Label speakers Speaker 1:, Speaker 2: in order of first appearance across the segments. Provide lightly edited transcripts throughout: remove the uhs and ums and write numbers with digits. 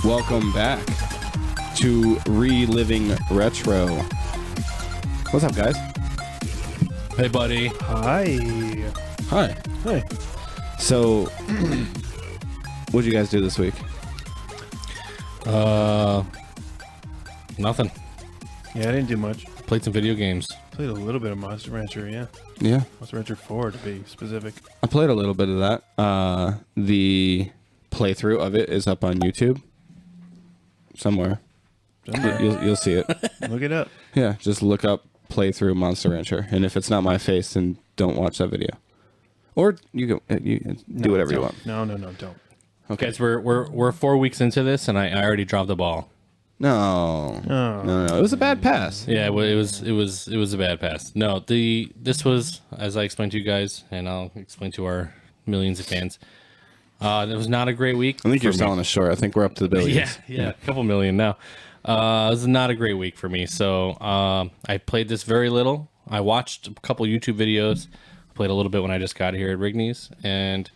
Speaker 1: Welcome back to Reliving Retro. What's up, guys?
Speaker 2: Hey, buddy.
Speaker 3: Hi.
Speaker 1: Hi.
Speaker 3: Hi.
Speaker 1: So, what'd you guys do this week?
Speaker 2: Nothing.
Speaker 3: Yeah, I didn't do much.
Speaker 2: Played some video games.
Speaker 3: Played a little bit of Monster Rancher, yeah.
Speaker 1: Yeah,
Speaker 3: Monster Rancher 4 to be specific.
Speaker 1: I played a little bit of that. The playthrough of it is up on YouTube somewhere. You'll see it.
Speaker 3: Look it up.
Speaker 1: Yeah, just look up playthrough Monster Rancher, and if it's not my face, then don't watch that video. Or you can do whatever you want.
Speaker 3: No, don't.
Speaker 1: Okay.
Speaker 2: Guys, we're 4 weeks into this, and I already dropped the ball.
Speaker 1: No. It was a bad pass.
Speaker 2: Yeah, well, it was a bad pass. No, this was, as I explained to you guys, and I'll explain to our millions of fans. It was not a great week.
Speaker 1: I think you're
Speaker 2: for me.
Speaker 1: selling us short. I think we're up to the billions.
Speaker 2: Yeah, a couple million now. It was not a great week for me. So I played this very little. I watched a couple YouTube videos. I played a little bit when I just got here at Rigney's, and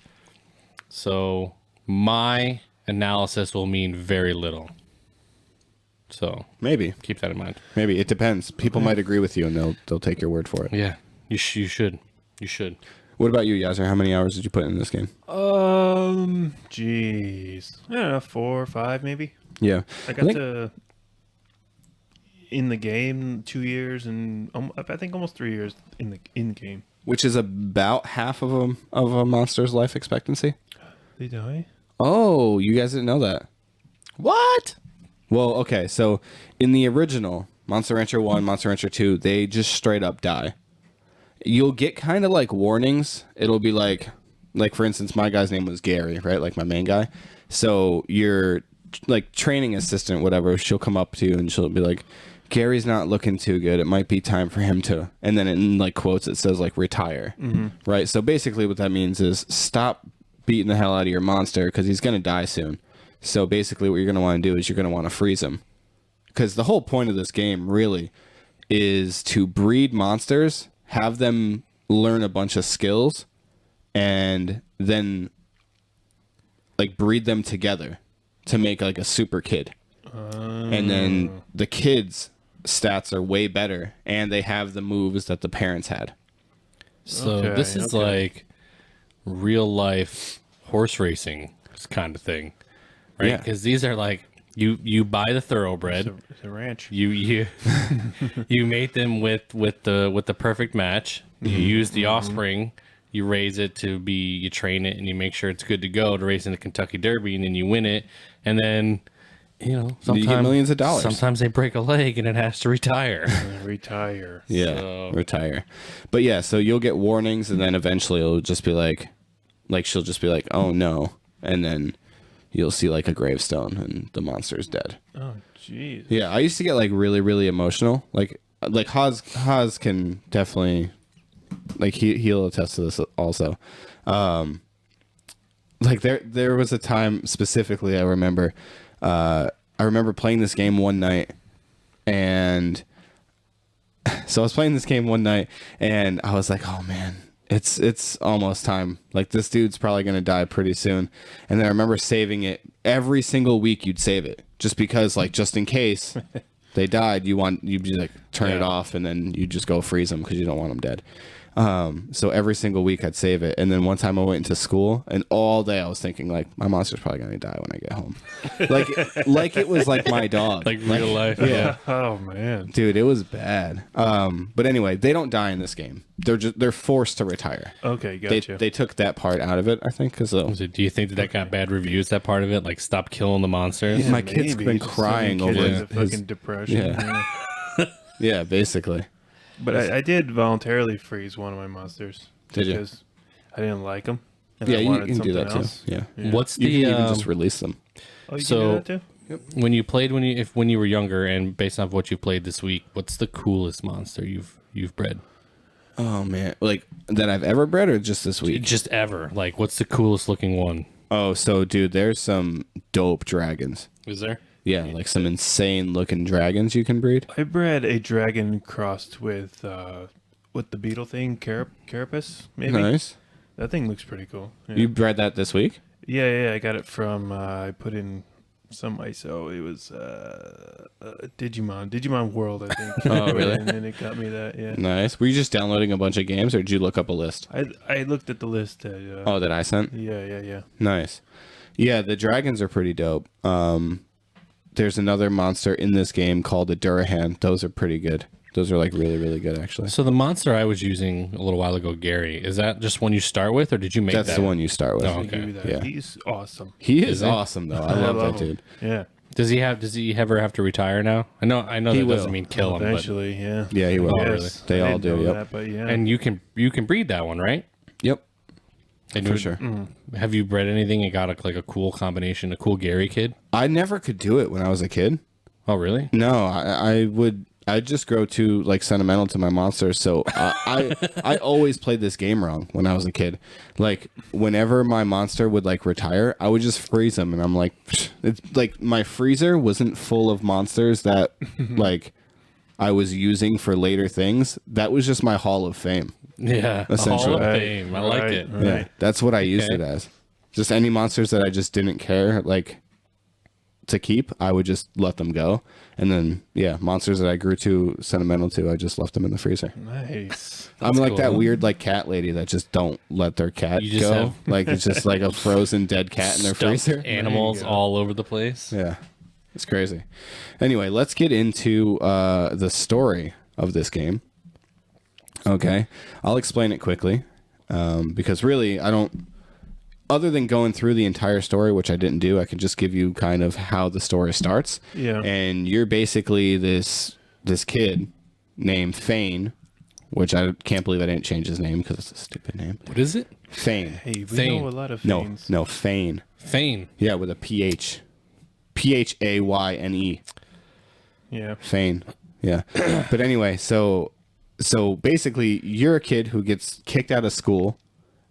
Speaker 2: so my analysis will mean very little. So
Speaker 1: Maybe.
Speaker 2: keep that in mind.
Speaker 1: Maybe. It depends. People might agree with you, and they'll take your word for it.
Speaker 2: Yeah, you should.
Speaker 1: What about you, Yaiser? How many hours did you put in this game?
Speaker 3: Jeez. I don't know, 4 or 5 maybe.
Speaker 1: Yeah.
Speaker 3: I got to in the game 2 years and I think almost 3 years in the game.
Speaker 1: Which is about half of a monster's life expectancy.
Speaker 3: They die?
Speaker 1: Oh, you guys didn't know that.
Speaker 2: What?
Speaker 1: Well, okay. So in the original Monster Rancher 1, Monster Rancher 2, they just straight up die. You'll get kind of like warnings. It'll be like for instance, my guy's name was Gary, right? Like my main guy. So your like training assistant, whatever, she'll come up to you and she'll be like, Gary's not looking too good. It might be time for him to, and then in like quotes, it says like retire, right? So basically what that means is stop beating the hell out of your monster because he's going to die soon. So basically what you're going to want to do is you're going to want to freeze him. Because the whole point of this game really is to breed monsters, have them learn a bunch of skills, and then like breed them together to make like a super kid. And then the kids' stats are way better, and they have the moves that the parents had.
Speaker 2: So this is like real life horse racing kind of thing, right?
Speaker 1: Yeah.
Speaker 2: Because these are like you buy the thoroughbred.
Speaker 3: It's a ranch.
Speaker 2: You you mate them with the perfect match. You use the offspring. You raise it to be. You train it, and you make sure it's good to go to race in the Kentucky Derby, and then you win it. And then sometimes
Speaker 1: you get millions of dollars.
Speaker 2: Sometimes they break a leg, and it has to retire.
Speaker 3: Retire.
Speaker 1: Yeah,
Speaker 2: So-
Speaker 1: retire. But yeah, so you'll get warnings, and then eventually it'll just be like she'll just be like, "Oh no," and then you'll see like a gravestone, and the monster's dead.
Speaker 3: Oh, jeez.
Speaker 1: Yeah, I used to get like really, really emotional. Like Haas can definitely like he'll attest to this also. Like there was a time specifically I remember playing this game one night, and so I was playing this game one night and I was like, oh man, it's almost time. Like this dude's probably gonna die pretty soon. And then I remember saving it every single week. You'd save it just because, like, just in case they died, you'd be like turn it off and then you just go freeze them because you don't want them dead. So every single week I'd save it. And then one time I went into school and all day I was thinking like my monster's probably going to die when I get home. like it was like my dog.
Speaker 2: Like real life.
Speaker 1: Yeah.
Speaker 3: Oh, man.
Speaker 1: Dude, it was bad. But anyway, they don't die in this game. They're forced to retire.
Speaker 3: Okay, gotcha.
Speaker 1: They took that part out of it, I think, because
Speaker 2: So do you think that got bad reviews? That part of it, like stop killing the monsters.
Speaker 1: Yeah. My kid's been
Speaker 3: Just
Speaker 1: crying
Speaker 3: some kid
Speaker 1: over
Speaker 3: has a
Speaker 1: his-
Speaker 3: fucking depression.
Speaker 1: Yeah. Yeah, basically.
Speaker 3: But I did voluntarily freeze one of my monsters.
Speaker 1: Did you?
Speaker 3: Because I didn't like them.
Speaker 1: Yeah, you can do that
Speaker 3: else.
Speaker 1: too. Yeah.
Speaker 2: What's
Speaker 1: You
Speaker 2: the
Speaker 1: can even just release them.
Speaker 3: Oh, you
Speaker 2: So-
Speaker 3: can do that too?
Speaker 2: when you played when you were younger, and based off what you played this week, what's the coolest monster you've bred?
Speaker 1: Oh man, like that I've ever bred or just this week?
Speaker 2: Just ever. Like, what's the coolest looking one?
Speaker 1: Oh, so dude, there's some dope dragons.
Speaker 2: Is there?
Speaker 1: Yeah, like some insane looking dragons you can breed.
Speaker 3: I bred a dragon crossed with the beetle thing, carapace, maybe.
Speaker 1: Nice.
Speaker 3: That thing looks pretty cool. Yeah.
Speaker 1: You bred that this week?
Speaker 3: Yeah, I got it from I put in some ISO. It was Digimon World, I think.
Speaker 1: Oh, really?
Speaker 3: And then it got me that. Yeah.
Speaker 1: Nice. Were you just downloading a bunch of games, or did you look up a list?
Speaker 3: I looked at the list.
Speaker 1: Oh, that I sent?
Speaker 3: Yeah.
Speaker 1: Nice. Yeah, the dragons are pretty dope. There's another monster in this game called a Durahan. Those are pretty good. Those are like really, really good, actually.
Speaker 2: So the monster I was using a little while ago, Gary, is that just one you start with, or did you make
Speaker 1: That's
Speaker 2: that?
Speaker 1: the one you start with.
Speaker 2: Oh,
Speaker 3: I
Speaker 2: okay.
Speaker 3: give you that.
Speaker 1: Yeah.
Speaker 3: He's awesome.
Speaker 1: He is awesome, though. I love that
Speaker 3: him.
Speaker 1: dude.
Speaker 3: Yeah.
Speaker 2: Does he ever have to retire now? I know
Speaker 1: He
Speaker 2: that
Speaker 1: will.
Speaker 2: doesn't mean kill him, but
Speaker 3: Eventually, yeah.
Speaker 1: Yeah, he will.
Speaker 2: Oh, really?
Speaker 3: Yes,
Speaker 1: They
Speaker 3: I
Speaker 1: all
Speaker 3: didn't
Speaker 1: do,
Speaker 3: know
Speaker 1: yep.
Speaker 3: that, but yeah.
Speaker 2: and you can breed that one, right?
Speaker 1: Yep,
Speaker 2: And
Speaker 1: for
Speaker 2: you-
Speaker 1: sure.
Speaker 2: Have you bred anything and got a cool combination, a cool Gary kid?
Speaker 1: I never could do it when I was a kid.
Speaker 2: Oh, really?
Speaker 1: No, I'd just grow too like sentimental to my monsters. So I always played this game wrong when I was a kid. Like whenever my monster would like retire, I would just freeze him, and I'm like, psh. It's like my freezer wasn't full of monsters that like I was using for later things. That was just my Hall of Fame.
Speaker 2: Yeah,
Speaker 1: Essentially.
Speaker 2: Hall of
Speaker 3: Right,
Speaker 2: Fame. I liked
Speaker 3: right,
Speaker 2: it.
Speaker 3: right.
Speaker 1: Yeah, that's what I used
Speaker 2: Okay.
Speaker 1: it as. Just any monsters that I just didn't care like to keep, I would just let them go. And then yeah, monsters that I grew too sentimental to, I just left them in the freezer.
Speaker 3: Nice.
Speaker 1: I'm like
Speaker 2: cool.
Speaker 1: that weird like cat lady that just don't let their cat
Speaker 2: You just
Speaker 1: go.
Speaker 2: have-
Speaker 1: Like it's just like a frozen dead cat in their
Speaker 2: Stuffed
Speaker 1: freezer.
Speaker 2: animals
Speaker 3: go.
Speaker 2: all over the place.
Speaker 1: Yeah, it's crazy. Anyway, let's get into the story of this game. Okay, I'll explain it quickly because really I don't. Other than going through the entire story, which I didn't do, I can just give you kind of how the story starts.
Speaker 3: Yeah.
Speaker 1: And you're basically this kid named Fane, which I can't believe I didn't change his name because it's a stupid name.
Speaker 2: What is it?
Speaker 1: Fane.
Speaker 3: Hey, we
Speaker 2: Thane.
Speaker 3: know a lot of
Speaker 1: No,
Speaker 3: things.
Speaker 1: no, Fane.
Speaker 2: Fane.
Speaker 1: Yeah, with a PH. PhaYne.
Speaker 3: Yeah.
Speaker 1: Fane. Yeah. But anyway, so basically you're a kid who gets kicked out of school,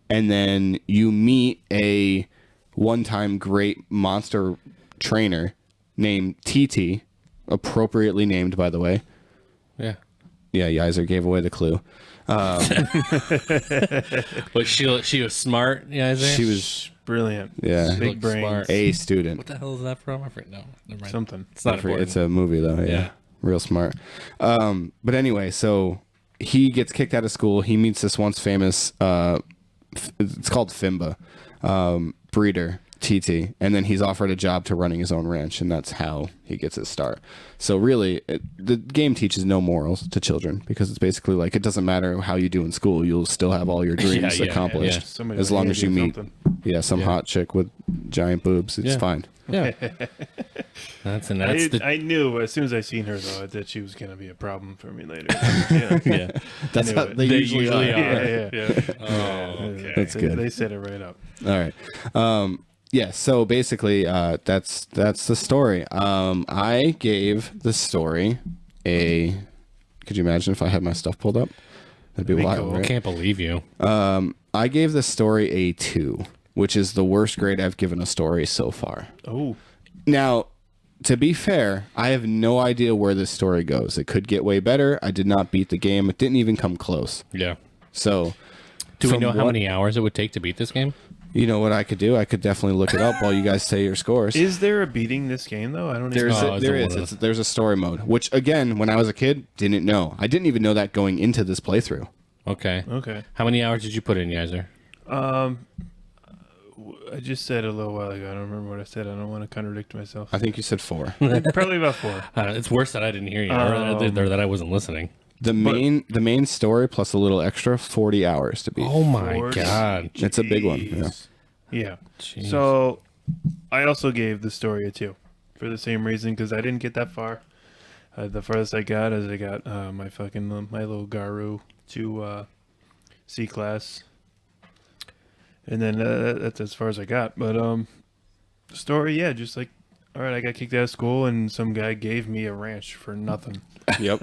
Speaker 1: and then you meet a one-time great monster trainer named TT, appropriately named, by the way.
Speaker 2: Yeah.
Speaker 1: Yeah, Yaiser gave away the clue.
Speaker 2: But she was smart. Yeah,
Speaker 1: She was,
Speaker 3: Brilliant.
Speaker 1: yeah,
Speaker 2: She
Speaker 3: Big
Speaker 2: looked
Speaker 3: brains.
Speaker 2: smart.
Speaker 1: a student.
Speaker 2: What the hell is that from? I forget. No, never mind.
Speaker 3: Something.
Speaker 2: It's not
Speaker 1: I forget-
Speaker 2: important.
Speaker 1: It's a movie, though. Yeah.
Speaker 2: Yeah.
Speaker 1: Real smart. But anyway, so he gets kicked out of school. He meets this once famous, it's called Fimba, breeder, TT. And then he's offered a job to running his own ranch. And that's how he gets his start. So really, the game teaches no morals to children because it's basically like it doesn't matter how you do in school. You'll still have all your dreams
Speaker 2: yeah,
Speaker 1: accomplished
Speaker 2: yeah.
Speaker 3: Somebody
Speaker 1: as
Speaker 3: like
Speaker 1: long
Speaker 3: me
Speaker 1: as you
Speaker 3: did
Speaker 1: meet
Speaker 3: something.
Speaker 1: some
Speaker 2: Yeah.
Speaker 1: hot chick with giant boobs. It's
Speaker 2: Yeah.
Speaker 1: fine.
Speaker 2: Yeah. that's the
Speaker 3: I knew as soon as I seen her though that she was gonna be a problem for me later. Yeah.
Speaker 2: yeah.
Speaker 1: That's
Speaker 3: knew
Speaker 1: how
Speaker 3: it.
Speaker 1: they
Speaker 2: They
Speaker 1: usually
Speaker 2: usually
Speaker 1: are.
Speaker 2: are.
Speaker 3: Yeah.
Speaker 2: Oh, okay.
Speaker 1: That's
Speaker 3: They-
Speaker 1: good.
Speaker 3: They set it right up.
Speaker 1: All right. Yeah, so basically that's the story. I gave the story a could you imagine if I had my stuff pulled up? That'd be
Speaker 3: That'd be
Speaker 1: wild,
Speaker 3: cool.
Speaker 2: I
Speaker 1: right?
Speaker 2: can't believe you.
Speaker 1: I gave the story a 2, which is the worst grade I've given a story so far.
Speaker 3: Oh.
Speaker 1: Now, to be fair, I have no idea where this story goes. It could get way better. I did not beat the game. It didn't even come close.
Speaker 2: Yeah.
Speaker 1: So,
Speaker 2: Do we
Speaker 1: from
Speaker 2: know how
Speaker 1: what-
Speaker 2: many hours it would take to beat this game?
Speaker 1: You know what I could do? I could definitely look it up while you guys say your scores.
Speaker 3: Is there a beating this game though? I don't even
Speaker 1: There's
Speaker 2: Oh,
Speaker 3: know.
Speaker 2: is
Speaker 1: there
Speaker 2: it
Speaker 1: is.
Speaker 2: one of
Speaker 1: It's, there's a story mode, which again, when I was a kid, didn't know. I didn't even know that going into this playthrough.
Speaker 2: Okay.
Speaker 3: Okay.
Speaker 2: How many hours did you put in, Yaiser?
Speaker 3: I just said a little while ago. I don't remember what I said. I don't want to contradict myself.
Speaker 1: I think you said 4.
Speaker 3: Probably about 4.
Speaker 2: It's worse that I didn't hear you or that I wasn't listening.
Speaker 1: The main story plus a little extra, 40 hours to beat.
Speaker 2: Oh my
Speaker 3: 40.
Speaker 2: god.
Speaker 1: It's a big one. Yeah.
Speaker 3: Jeez. Yeah.
Speaker 2: Jeez.
Speaker 3: So I also gave the story a 2 for the same reason because I didn't get that far. The farthest I got is I got my little Garu to C class, and then that's as far as I got. But the story, yeah, just like all right, I got kicked out of school and some guy gave me a ranch for nothing.
Speaker 1: Yep.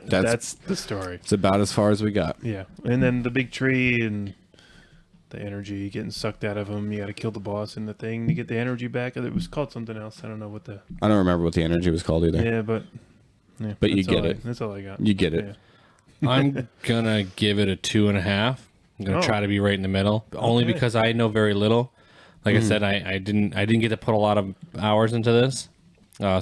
Speaker 3: That's the story.
Speaker 1: It's about as far as we got.
Speaker 3: Yeah, and then the big tree and the energy getting sucked out of him. You got to kill the boss and the thing to get the energy back. It was called something else. I don't know what the.
Speaker 1: I don't remember what the energy was called either.
Speaker 3: Yeah, but. Yeah,
Speaker 1: But you
Speaker 3: that's
Speaker 1: get
Speaker 3: all
Speaker 1: it.
Speaker 3: That's all I got.
Speaker 1: You get it.
Speaker 3: Yeah.
Speaker 2: I'm gonna give it a 2.5. I'm gonna
Speaker 3: Oh.
Speaker 2: try to be right in the middle, only
Speaker 3: Okay.
Speaker 2: because I know very little. Like I said, I didn't get to put a lot of hours into this.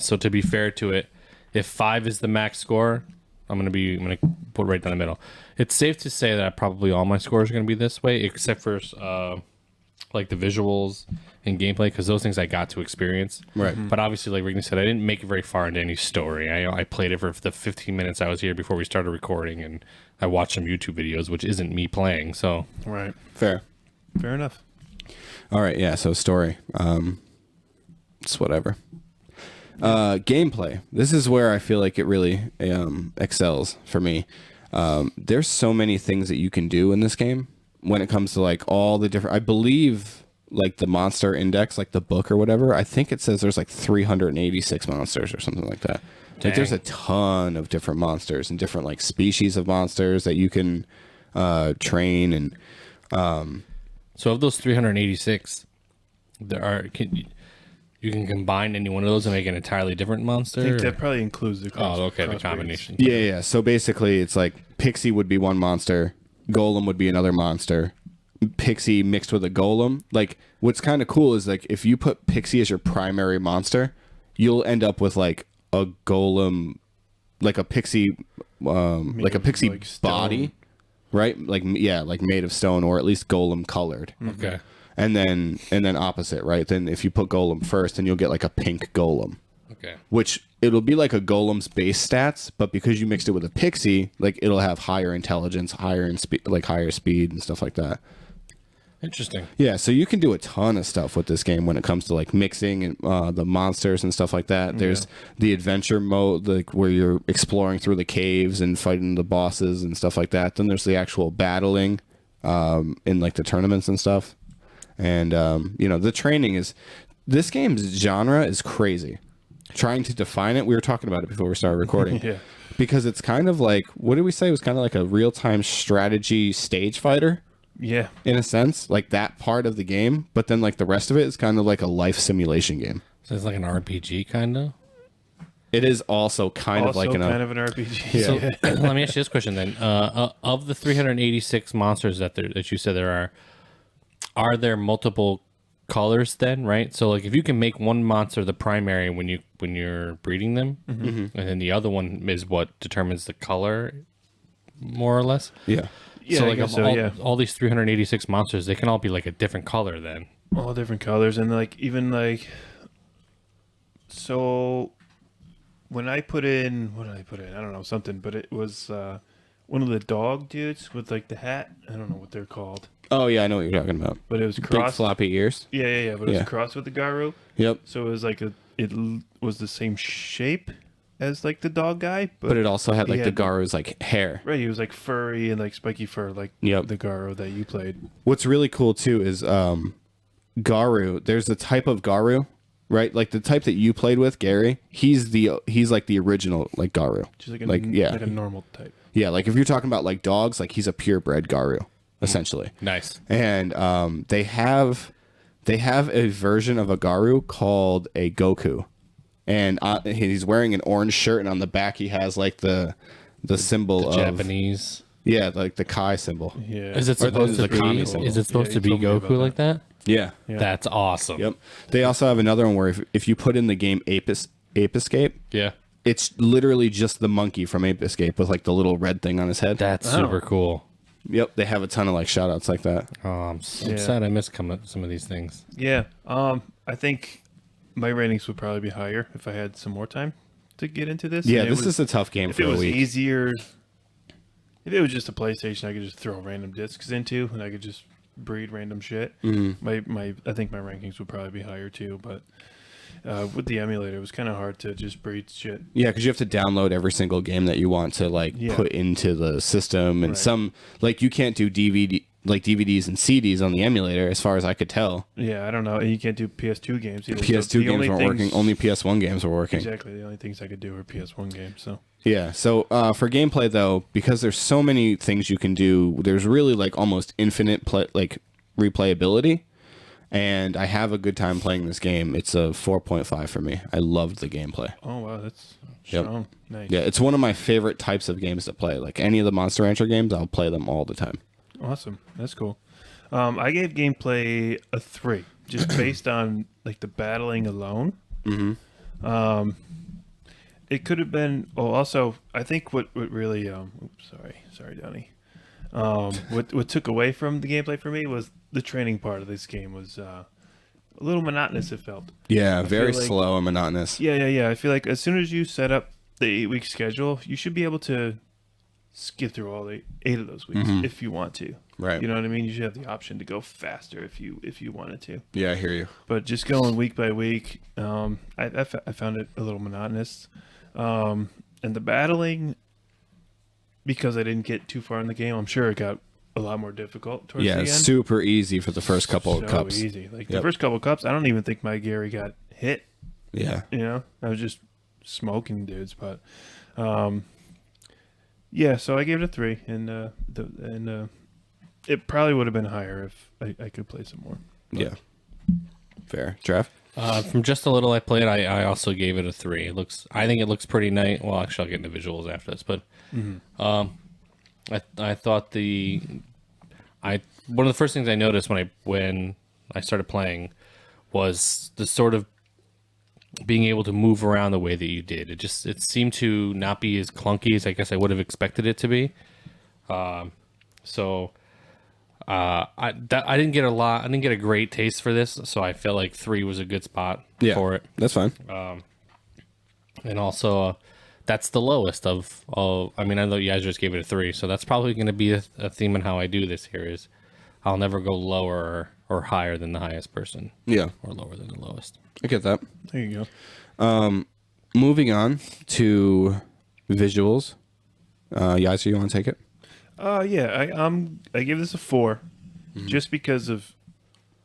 Speaker 2: So to be fair to it, if 5 is the max score, I'm gonna put right down the middle. It's safe to say that probably all my scores are gonna be this way, except for like the visuals and gameplay, because those things I got to experience.
Speaker 1: Right.
Speaker 2: But obviously, like Rigney said, I didn't make it very far into any story. I played it for the 15 minutes I was here before we started recording, and I watched some YouTube videos, which isn't me playing. So
Speaker 3: Right.
Speaker 1: Fair
Speaker 3: enough.
Speaker 1: All right, yeah, so story. It's whatever. Gameplay. This is where I feel like it really excels for me. There's so many things that you can do in this game when it comes to like all the different, I believe like the monster index, like the book or whatever, I think it says there's like 386 monsters or something like that. Like there's a ton of different monsters and different like species of monsters that you can train and
Speaker 2: So of those 386, you can combine any one of those and make an entirely different monster?
Speaker 3: I think
Speaker 2: or-
Speaker 3: that probably includes the cross.
Speaker 2: Oh, okay, the
Speaker 3: crossbreeds.
Speaker 2: combination.
Speaker 1: yeah. So basically it's like Pixie would be one monster, Golem would be another monster, Pixie mixed with a Golem. Like what's kind of cool is like if you put Pixie as your primary monster, you'll end up with like a Golem, like a Pixie like a Pixie
Speaker 3: like stone.
Speaker 1: body, right? Like like made of stone or at least Golem colored.
Speaker 2: Okay.
Speaker 1: And then opposite, right? Then if you put Golem first, then you'll get like a pink Golem,
Speaker 2: Okay.
Speaker 1: which it'll be like a Golem's base stats, but because you mixed it with a Pixie, like it'll have higher intelligence, higher speed and stuff like that.
Speaker 2: Interesting.
Speaker 1: Yeah, so you can do a ton of stuff with this game when it comes to like mixing and the monsters and stuff like that. There's the adventure mode, like where you're exploring through the caves and fighting the bosses and stuff like that. Then there's the actual battling in like the tournaments and stuff. And the training is, this game's genre is crazy. Trying to define it, we were talking about it before we started recording.
Speaker 3: Yeah.
Speaker 1: Because it's kind of like, what did we say? It was kind of like a real-time strategy stage fighter.
Speaker 3: Yeah.
Speaker 1: In a sense, like that part of the game, but then like the rest of it is kind of like a life simulation game.
Speaker 2: So it's like an RPG, kind of?
Speaker 1: It is also kind of like
Speaker 3: kind of an RPG.
Speaker 1: Yeah.
Speaker 2: So let me ask you this question then. Of the 386 monsters that you said there are there multiple colors then, right? So like if you can make one monster the primary when you're breeding them, and then the other one is what determines the color, more or less.
Speaker 1: Yeah.
Speaker 3: Yeah,
Speaker 2: So
Speaker 3: I
Speaker 2: like
Speaker 3: guess
Speaker 2: of
Speaker 3: so, yeah.
Speaker 2: all these 386 monsters, they can all be like a different color then.
Speaker 3: All different colors and like even like, so when I put in, what did I put in? I don't know, something, but it was one of the dog dudes with like the hat. I don't know what they're called,
Speaker 1: Oh yeah, I know what you're talking about.
Speaker 3: but it was
Speaker 1: Big
Speaker 3: crossed.
Speaker 1: floppy ears.
Speaker 3: Yeah. But it
Speaker 1: Yeah.
Speaker 3: was crossed with the Garu.
Speaker 1: Yep.
Speaker 3: So it was like it was the same shape as like the dog guy,
Speaker 1: But it also had like
Speaker 3: he
Speaker 1: the
Speaker 3: had-
Speaker 1: Garu's like hair.
Speaker 3: right, he was like furry and like spiky fur, like
Speaker 1: Yep.
Speaker 3: the Garu that you played.
Speaker 1: What's really cool too is Garu. There's the type of Garu, right? Like the type that you played with, Gary. He's like the original like Garu.
Speaker 3: Just like a
Speaker 1: like
Speaker 3: a normal type.
Speaker 1: Yeah, like if you're talking about like dogs, like he's a purebred Garu, essentially.
Speaker 2: Nice.
Speaker 1: And they have a version of a Garu called a Goku, and he's wearing an orange shirt, and on the back he has like the symbol of
Speaker 2: Japanese.
Speaker 1: Yeah, like the Kai symbol.
Speaker 3: Yeah.
Speaker 2: Is it
Speaker 1: Or
Speaker 2: supposed
Speaker 1: the
Speaker 2: to
Speaker 1: kami
Speaker 2: be?
Speaker 1: symbol.
Speaker 2: Is it supposed
Speaker 3: Yeah,
Speaker 2: to be
Speaker 3: you told me about
Speaker 2: Goku like that?
Speaker 1: Yeah.
Speaker 3: Yeah.
Speaker 2: That's awesome.
Speaker 1: Yep. They also have another one where if you put in the game Ape Escape,
Speaker 2: Yeah.
Speaker 1: it's literally just the monkey from Ape Escape with like the little red thing on his head.
Speaker 2: That's super cool.
Speaker 1: Yep. They have a ton of like shout outs like that.
Speaker 2: Oh, I'm
Speaker 3: Yeah.
Speaker 2: sad I missed some of these things.
Speaker 3: Yeah. I think my ratings would probably be higher if I had some more time to get into this.
Speaker 1: Yeah,
Speaker 3: And
Speaker 1: this is a tough game
Speaker 3: if
Speaker 1: for
Speaker 3: it
Speaker 1: a
Speaker 3: was
Speaker 1: week.
Speaker 3: easier. If it was just a PlayStation, I could just throw random discs into, and I could just breed random shit.
Speaker 1: Mm-hmm.
Speaker 3: I think my rankings would probably be higher too. But with the emulator, it was kind of hard to just breed shit.
Speaker 1: Yeah, because you have to download every single game that you want to like
Speaker 3: Yeah.
Speaker 1: put into the system, and
Speaker 3: Right.
Speaker 1: some like you can't do DVDs and CDs on the emulator, as far as I could tell.
Speaker 3: Yeah, I don't know. And you can't do PS2 games either.
Speaker 1: PS2
Speaker 3: So the
Speaker 1: games
Speaker 3: only
Speaker 1: weren't
Speaker 3: things-
Speaker 1: working. Only PS1 games were working.
Speaker 3: Exactly. The only things I could do were PS1 games. So
Speaker 1: Yeah. So for gameplay though, because there's so many things you can do, there's really like almost infinite replayability. And I have a good time playing this game. It's a 4.5 for me. I loved the gameplay.
Speaker 3: oh wow, that's
Speaker 1: Yep.
Speaker 3: strong. Nice.
Speaker 1: Yeah, it's one of my favorite types of games to play. Like any of the Monster Rancher games, I'll play them all the time.
Speaker 3: Awesome. That's cool. I gave gameplay a 3. just based on like the battling alone.
Speaker 1: Mm-hmm.
Speaker 3: It could have been. Oh, also, I think what really oops, sorry, Donnie. What took away from the gameplay for me was the training part of this game was a little monotonous. It felt.
Speaker 1: Yeah,
Speaker 3: I
Speaker 1: very
Speaker 3: feel like-
Speaker 1: slow and monotonous.
Speaker 3: Yeah. I feel like as soon as you set up the 8-week schedule, you should be able to skip through all the 8 of those weeks if you want to.
Speaker 1: Right.
Speaker 3: You know what I mean? You should have the option to go faster if you wanted to.
Speaker 1: Yeah, I hear you.
Speaker 3: But just going week by week, I found it a little monotonous. And the battling, because I didn't get too far in the game, I'm sure it got a lot more difficult towards
Speaker 1: Yeah,
Speaker 3: the end.
Speaker 1: super easy for the first couple of cups.
Speaker 3: Easy. Like the
Speaker 1: Yep.
Speaker 3: first couple of cups, I don't even think my Gary got hit.
Speaker 1: Yeah.
Speaker 3: You know, I was just smoking dudes. But yeah, so I gave it a 3, and it probably would have been higher if I could play some more. But
Speaker 1: Yeah. Fair. Trev?
Speaker 2: From just a little I played, I also gave it a 3. I think it looks pretty nice. Well, actually, I'll get into visuals after this, but I thought one of the first things I noticed when I started playing was the sort of being able to move around the way that you did. It seemed to not be as clunky as I guess I would have expected it to be. So I didn't get a great taste for this, so I felt like 3 was a good spot for it.
Speaker 1: That's fine.
Speaker 2: And also, that's the lowest of all. I mean, I know you guys just gave it a 3, so that's probably going to be a theme in how I do this here is I'll never go lower or higher than the highest person.
Speaker 1: Yeah.
Speaker 2: Or lower than the lowest.
Speaker 1: I get that.
Speaker 3: there you go.
Speaker 1: Moving on to visuals. Yaiser, you want to take it?
Speaker 3: Yeah, I give this a 4, just because of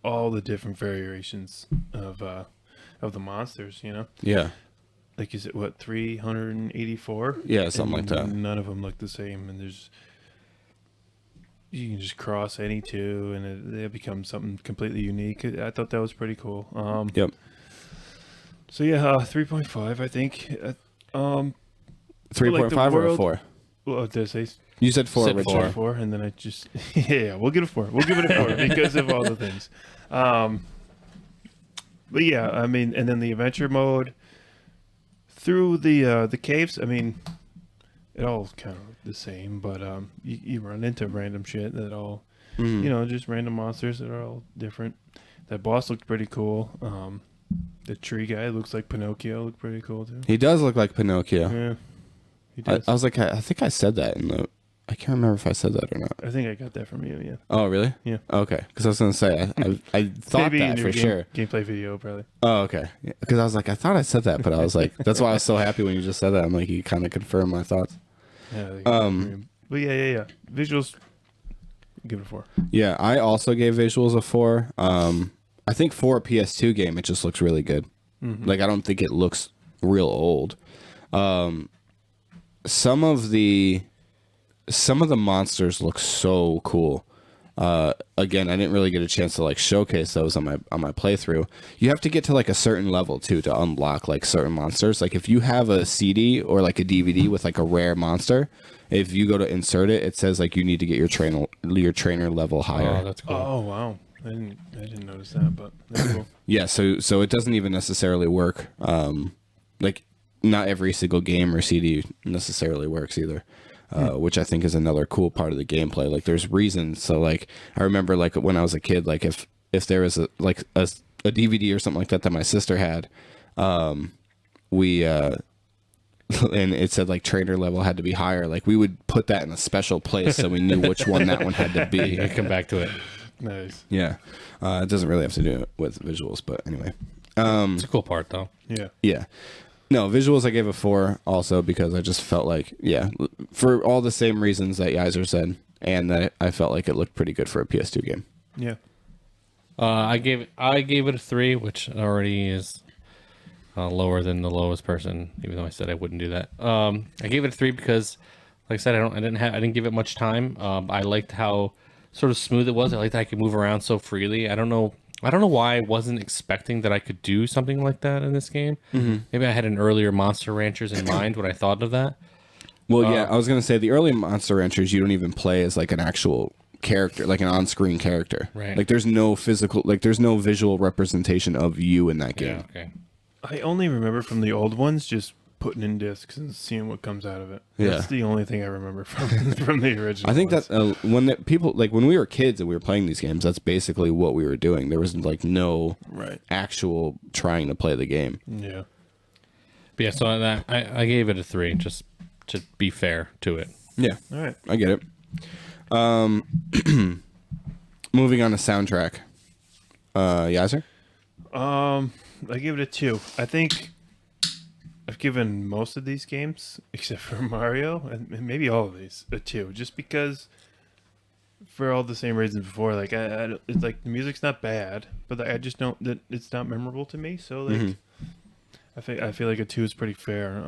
Speaker 3: all the different variations of the monsters. You know,
Speaker 1: Yeah.
Speaker 3: like is it what 384?
Speaker 1: Yeah, something like that.
Speaker 3: None of them look the same, and you can just cross any two, and it becomes something completely unique. I thought that was pretty cool.
Speaker 1: Yep.
Speaker 3: So yeah, 3.5, I think.
Speaker 1: 3.5 or a 4?
Speaker 3: Well, did I say?
Speaker 1: You said 4
Speaker 2: Said
Speaker 1: originally.
Speaker 3: 4, and then I just yeah, we'll give it a 4. We'll give it a 4 because of all the things. But yeah, I mean, and then the adventure mode through the caves. I mean, it all kind of the same, but you run into random shit that all you know, just random monsters that are all different. That boss looked pretty cool. The tree guy looks like Pinocchio. Looked pretty cool too.
Speaker 1: He does look like Pinocchio.
Speaker 3: Yeah, he
Speaker 1: I
Speaker 3: does.
Speaker 1: was like, I think I said that in the... I can't remember if I said that or not.
Speaker 3: I think I got that from you. Yeah.
Speaker 1: Oh, really?
Speaker 3: Yeah.
Speaker 1: Okay. Because I was going to say, I thought
Speaker 3: Maybe
Speaker 1: that
Speaker 3: in your
Speaker 1: for sure.
Speaker 3: gameplay video, probably.
Speaker 1: Oh, okay. Because I was like, I thought I said that, but I was like, that's why I was so happy when you just said that. I'm like, you kind of confirmed my thoughts.
Speaker 3: Yeah. I think but yeah. Visuals, give it a 4.
Speaker 1: Yeah, I also gave visuals a 4. I think for a PS2 game, it just looks really good. Like, I don't think it looks real old. Some of the monsters look so cool. Again, I didn't really get a chance to like showcase those on my playthrough. You have to get to like a certain level too to unlock like certain monsters. Like if you have a CD or like a DVD with like a rare monster, if you go to insert it, it says like you need to get your trainer level higher.
Speaker 2: Oh, that's cool.
Speaker 3: Oh wow, I didn't notice that, but that's cool.
Speaker 1: Yeah, so it doesn't even necessarily work. Like not every single game or CD necessarily works either. Which I think is another cool part of the gameplay. Like there's reasons. So like I remember like when I was a kid, like if there was a DVD or something like that my sister had, we and it said like trainer level had to be higher. Like we would put that in a special place so we knew which one that one had to be.
Speaker 2: I come back to it.
Speaker 3: Nice.
Speaker 1: Yeah, it doesn't really have to do with visuals, but anyway.
Speaker 2: It's a cool part though.
Speaker 3: Yeah.
Speaker 1: Yeah. No, visuals I gave a 4 also because I just felt like, yeah, for all the same reasons that Yaiser said, and that I felt like it looked pretty good for a PS2 game.
Speaker 3: Yeah.
Speaker 2: I gave it a 3, which already is lower than the lowest person, even though I said I wouldn't do that. I gave it a 3 because, like I said, I didn't give it much time. I liked how sort of smooth it was. I liked that I could move around so freely. I don't know why I wasn't expecting that I could do something like that in this game. Maybe I had an earlier Monster Ranchers in mind when I thought of that.
Speaker 1: Well, yeah, I was going to say the early Monster Ranchers, you don't even play as like an actual character, like an on-screen character.
Speaker 2: Right.
Speaker 1: Like there's no physical, like there's no visual representation of you in that game.
Speaker 2: Yeah. Okay.
Speaker 3: I only remember from the old ones just putting in discs and seeing what comes out of it.
Speaker 1: Yeah.
Speaker 3: That's the only thing I remember from the original.
Speaker 1: I think
Speaker 3: ones.
Speaker 1: that when we were kids and we were playing these games, that's basically what we were doing. There was like no actual trying to play the game.
Speaker 3: Yeah.
Speaker 2: But yeah. So that I gave it a 3, just to be fair to it.
Speaker 1: Yeah.
Speaker 3: All right.
Speaker 1: I get it. Moving on to soundtrack. Yaiser?
Speaker 3: I give it a 2. I think I've given most of these games, except for Mario, and maybe all of these, a 2, just because, for all the same reasons before. Like, it's like the music's not bad, but I just don't. That it's not memorable to me. So like, I feel like a 2 is pretty fair.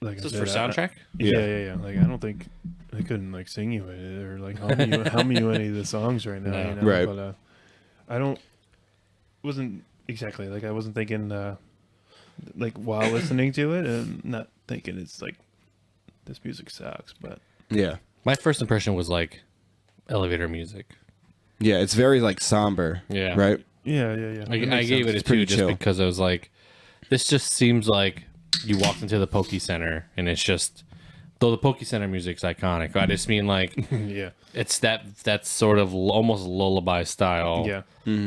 Speaker 3: Like
Speaker 2: Is this for soundtrack?
Speaker 3: Yeah. Like, I don't think I couldn't like sing you it or like hum you any of the songs right now.
Speaker 2: No.
Speaker 3: You know?
Speaker 1: Right.
Speaker 3: But wasn't exactly like I wasn't thinking like while listening to it, and not thinking it's like this music sucks. But
Speaker 1: Yeah.
Speaker 2: My first impression was like elevator music.
Speaker 1: Yeah, it's very like somber.
Speaker 2: Yeah.
Speaker 1: Right?
Speaker 3: yeah.
Speaker 2: I
Speaker 3: That
Speaker 2: gave it a
Speaker 1: It's
Speaker 2: 2
Speaker 1: pretty
Speaker 2: just
Speaker 1: chill.
Speaker 2: because I was like, this just seems like you walked into the Poke Center and it's just, though the Poke Center music's iconic, I just mean like
Speaker 3: yeah.
Speaker 2: it's that sort of almost lullaby style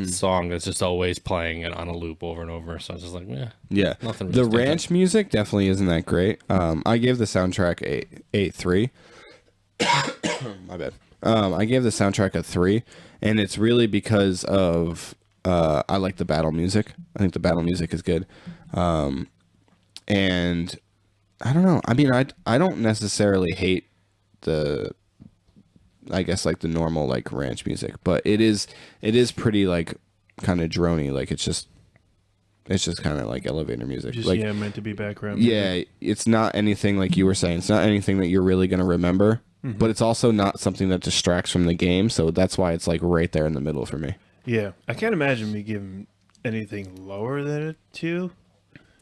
Speaker 2: song that's just always playing it on a loop over and over. So I was just like,
Speaker 1: Yeah.
Speaker 2: Nothing
Speaker 1: The
Speaker 2: really
Speaker 1: ranch music definitely isn't that great. I gave the soundtrack a 3. My bad. I gave the soundtrack a 3, and it's really because of I like the battle music. I think the battle music is good. And I don't know. I mean, I don't necessarily hate the, I guess like the normal like ranch music, but it is pretty like kind of drony. Like it's just kind of like elevator music.
Speaker 3: Just
Speaker 1: like
Speaker 3: meant to be background.
Speaker 1: yeah, it's not anything like you were saying. It's not anything that you're really gonna remember, but it's also not something that distracts from the game. So that's why it's like right there in the middle for me.
Speaker 3: Yeah. I can't imagine me giving anything lower than a 2.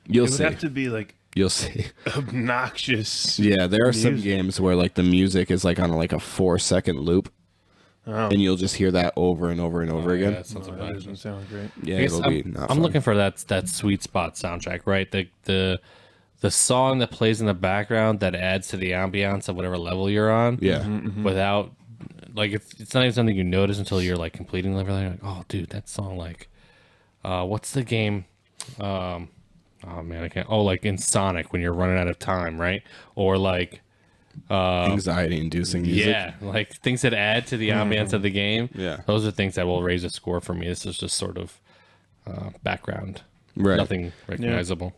Speaker 1: You'll
Speaker 3: It would
Speaker 1: see.
Speaker 3: have to be like
Speaker 1: You'll see.
Speaker 3: obnoxious.
Speaker 1: Yeah, there are some
Speaker 3: Music.
Speaker 1: games where like the music is like on like a 4-second loop,
Speaker 3: Oh,
Speaker 1: and you'll just hear that over and over and over
Speaker 2: Yeah,
Speaker 1: again.
Speaker 2: that sounds
Speaker 3: that
Speaker 2: about
Speaker 3: doesn't sound great.
Speaker 1: Yeah,
Speaker 2: I guess
Speaker 1: it'll be not
Speaker 2: I'm
Speaker 1: fun.
Speaker 2: looking for that sweet spot soundtrack, right? The song that plays in the background that adds to the ambiance of whatever level you're on.
Speaker 1: Yeah.
Speaker 2: Without like it's not even something you notice until you're like completing the level. You're like, oh, dude, that song like, what's the game? Oh man, I can't. Oh, like in Sonic when you're running out of time, right? Or like,
Speaker 1: Anxiety-inducing music.
Speaker 2: yeah, like things that add to the ambiance of the game.
Speaker 1: Yeah.
Speaker 2: Those are things that will raise a score for me. This is just sort of background,
Speaker 1: Right.
Speaker 2: nothing recognizable.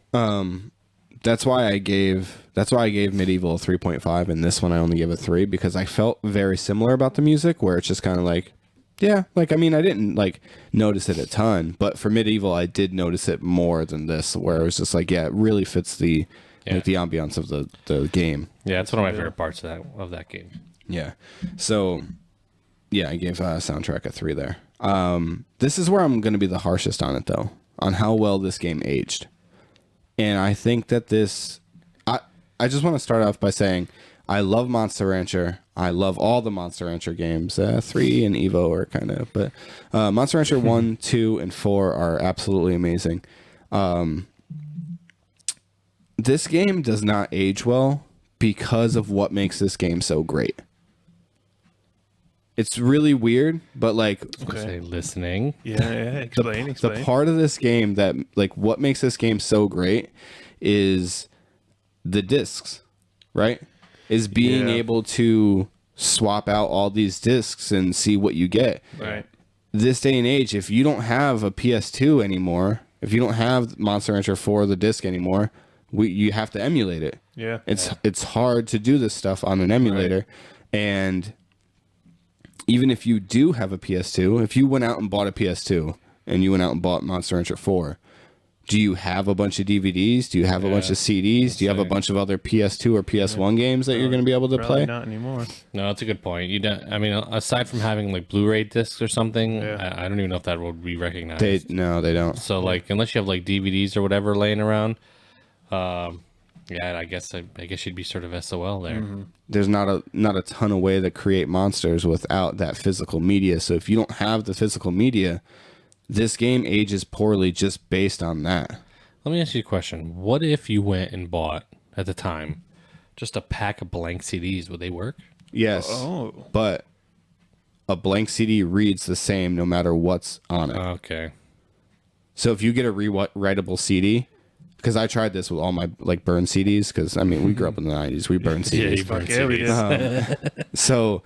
Speaker 1: That's why I gave Medieval a 3.5, and this one I only gave a 3 because I felt very similar about the music, where it's just kind of like, yeah, like I mean I didn't like notice it a ton, but for Medieval I did notice it more than this, where it was just like, yeah, it really fits the like the ambiance of the game.
Speaker 2: Yeah, it's one of my favorite parts of that game.
Speaker 1: Yeah. So, yeah, I gave soundtrack a 3 there. This is where I'm going to be the harshest on it, though, on how well this game aged. And I think that I just want to start off by saying I love Monster Rancher. I love all the Monster Rancher games. 3 and Evo are kind of, but Monster Rancher 1, 2, and 4 are absolutely amazing. This game does not age well because of what makes this game so great. It's really weird, but like
Speaker 2: Say listening.
Speaker 3: Yeah. Explain.
Speaker 1: the part of this game that like what makes this game so great is the discs, right? Is being
Speaker 3: Yeah.
Speaker 1: able to swap out all these discs and see what you get.
Speaker 3: Right.
Speaker 1: This day and age, if you don't have a PS2 anymore, if you don't have Monster Rancher 4 the disc anymore, you have to emulate it.
Speaker 3: Yeah.
Speaker 1: It's hard to do this stuff on an emulator, and even if you do have a PS2, if you went out and bought a PS2 and you went out and bought Monster Rancher 4, do you have a bunch of DVDs? Do you have a bunch of CDs? Do you have a bunch of other PS2 or PS1 games that you're going to be able to
Speaker 3: Probably
Speaker 1: play?
Speaker 3: not anymore.
Speaker 2: No, that's a good point. You don't. I mean, aside from having like Blu-ray discs or something,
Speaker 3: Yeah.
Speaker 2: I don't even know if that would be recognized.
Speaker 1: They don't.
Speaker 2: So like, unless you have like DVDs or whatever laying around, Yeah, I guess you'd be sort of SOL there.
Speaker 1: There's not a ton of way to create monsters without that physical media. So if you don't have the physical media, this game ages poorly just based on that.
Speaker 2: Let me ask you a question. What if you went and bought, at the time, just a pack of blank CDs? Would they work?
Speaker 1: Yes.
Speaker 3: Oh.
Speaker 1: But a blank CD reads the same no matter what's on it.
Speaker 2: Okay.
Speaker 1: So if you get a rewritable CD, because I tried this with all my like burn CDs, because I mean we grew up in the 90s, we burned CDs.
Speaker 2: Yeah, you burn
Speaker 3: Yeah, we
Speaker 2: CDs.
Speaker 3: did.
Speaker 1: So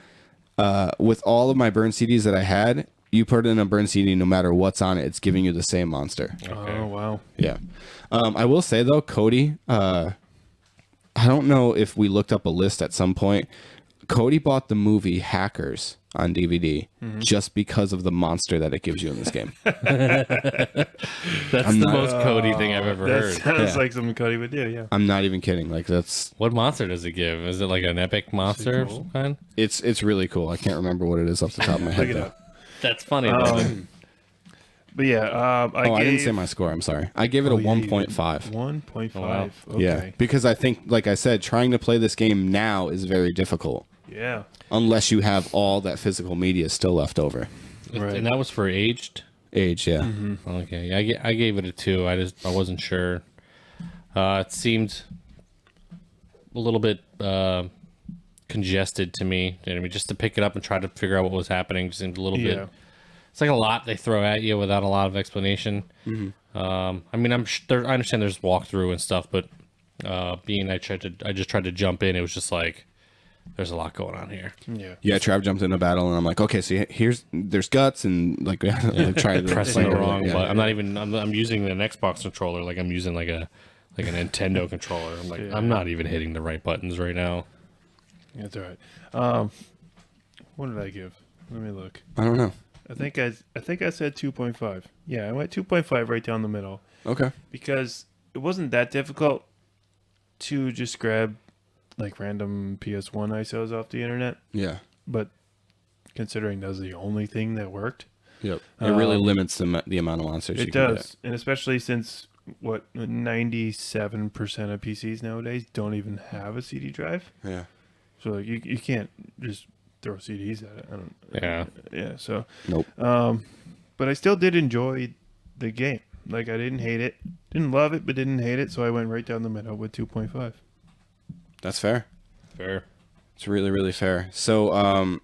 Speaker 1: with all of my burn CDs that I had, you put in a burn CD, no matter what's on it, it's giving you the same monster.
Speaker 3: Oh, wow.
Speaker 1: Yeah. I will say though, Cody, I don't know if we looked up a list at some point. Cody bought the movie Hackers on DVD just because of the monster that it gives you in this game.
Speaker 2: That's the most Cody thing I've ever
Speaker 3: That
Speaker 2: heard.
Speaker 3: sounds
Speaker 1: Yeah.
Speaker 3: like something Cody would do, yeah.
Speaker 1: I'm not even kidding. Like that's
Speaker 2: What monster does it give? Is it like an epic monster of some kind?
Speaker 1: it's really cool. I can't remember what it is off the top of my head
Speaker 3: Look it
Speaker 1: though.
Speaker 3: up.
Speaker 2: That's funny. though.
Speaker 3: But yeah,
Speaker 1: I didn't say my score. I'm sorry. I gave it a 1.5.
Speaker 3: 1.5.
Speaker 2: Oh, wow.
Speaker 3: Okay.
Speaker 1: Yeah, because I think, like I said, trying to play this game now is very difficult
Speaker 3: Yeah.
Speaker 1: unless you have all that physical media still left over.
Speaker 3: Right.
Speaker 2: And that was for aged.
Speaker 1: Age, yeah.
Speaker 2: Okay, yeah, I gave it a 2. I wasn't sure. It seemed a little bit congested to me. I mean, just to pick it up and try to figure out what was happening seemed a little
Speaker 3: Yeah.
Speaker 2: bit. It's like a lot they throw at you without a lot of explanation. I mean, I understand there's walkthrough and stuff, but I just tried to jump in. It was just like there's a lot going on here.
Speaker 3: Yeah.
Speaker 1: Yeah, Trav jumped in a battle, and I'm like, okay, so there's guts, and like, like trying to
Speaker 2: Pressing
Speaker 1: play
Speaker 2: the
Speaker 1: it.
Speaker 2: wrong
Speaker 1: Yeah.
Speaker 2: button. I'm using an Xbox controller like I'm using like a Nintendo controller. I'm like, I'm not even hitting the right buttons right now.
Speaker 3: That's all right. What did I give? Let me look.
Speaker 1: I don't know.
Speaker 3: I think I said 2.5. Yeah, I went 2.5 right down the middle
Speaker 1: Okay.
Speaker 3: because it wasn't that difficult to just grab like random PS1 ISOs off the internet,
Speaker 1: Yeah.
Speaker 3: but considering that was the only thing that worked,
Speaker 1: Yep. It really limits the amount of monsters you
Speaker 3: it
Speaker 1: can
Speaker 3: does. And especially since 97% of PCs nowadays don't even have a CD drive.
Speaker 1: get. Yeah.
Speaker 3: So like you can't just throw CDs at it. I don't.
Speaker 2: Yeah.
Speaker 3: Yeah. So,
Speaker 1: Nope.
Speaker 3: but I still did enjoy the game. Like I didn't hate it, didn't love it, but didn't hate it. So I went right down the middle with 2.5.
Speaker 1: That's fair.
Speaker 2: Fair.
Speaker 1: It's really, really fair. So,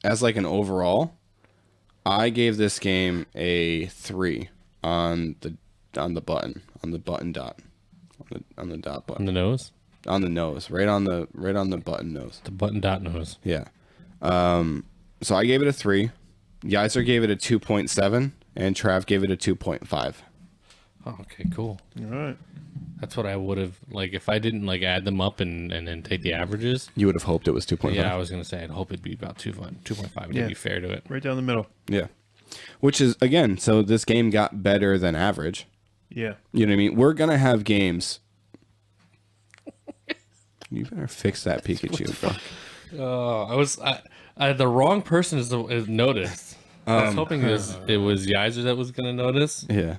Speaker 1: as like an overall, I gave this game a 3 on the button dot on the dot
Speaker 2: On
Speaker 1: button
Speaker 2: the nose?
Speaker 1: on the nose, right on the button nose.
Speaker 2: The button dot nose.
Speaker 1: Yeah. So I gave it a 3. Yaiser gave it a 2.7, and Trav gave it a 2.5.
Speaker 2: Oh, okay, cool.
Speaker 3: All right.
Speaker 2: That's what I would have, like, if I didn't, like, add them up and then take the averages.
Speaker 1: You would have hoped it was 2.5.
Speaker 2: Yeah, I was going to say, I'd hope it'd be about 2.5
Speaker 3: Yeah.
Speaker 2: to be fair to it.
Speaker 3: Right down the middle.
Speaker 1: Yeah. Which is, again, so this game got better than average.
Speaker 3: Yeah.
Speaker 1: You know what I mean? We're going to have games. You better fix that Pikachu, bro.
Speaker 2: The wrong person is noticed. I was hoping it was Yaiser that was going to notice.
Speaker 1: Yeah.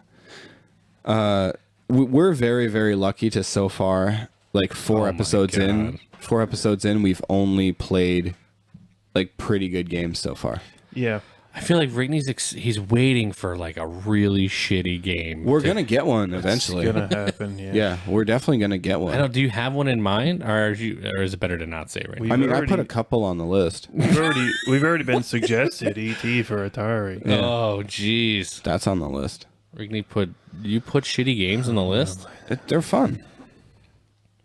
Speaker 1: We're very, very lucky to so far, like 4
Speaker 2: my
Speaker 1: episodes in.
Speaker 2: God.
Speaker 1: 4 episodes in, we've only played like pretty good games so far.
Speaker 3: Yeah.
Speaker 2: I feel like Rigney's he's waiting for, like, a really shitty game.
Speaker 1: We're gonna get one eventually.
Speaker 3: It's gonna happen. Yeah.
Speaker 1: Yeah, we're definitely gonna get one.
Speaker 2: Do you have one in mind, or is it better to not say right now?
Speaker 3: We've
Speaker 1: I mean, I
Speaker 3: already-
Speaker 1: put a couple on the list.
Speaker 3: We've already been suggested ET for Atari.
Speaker 1: Yeah.
Speaker 2: Oh, jeez.
Speaker 1: That's on the list.
Speaker 2: Rigney put shitty games on the list?
Speaker 1: They're fun.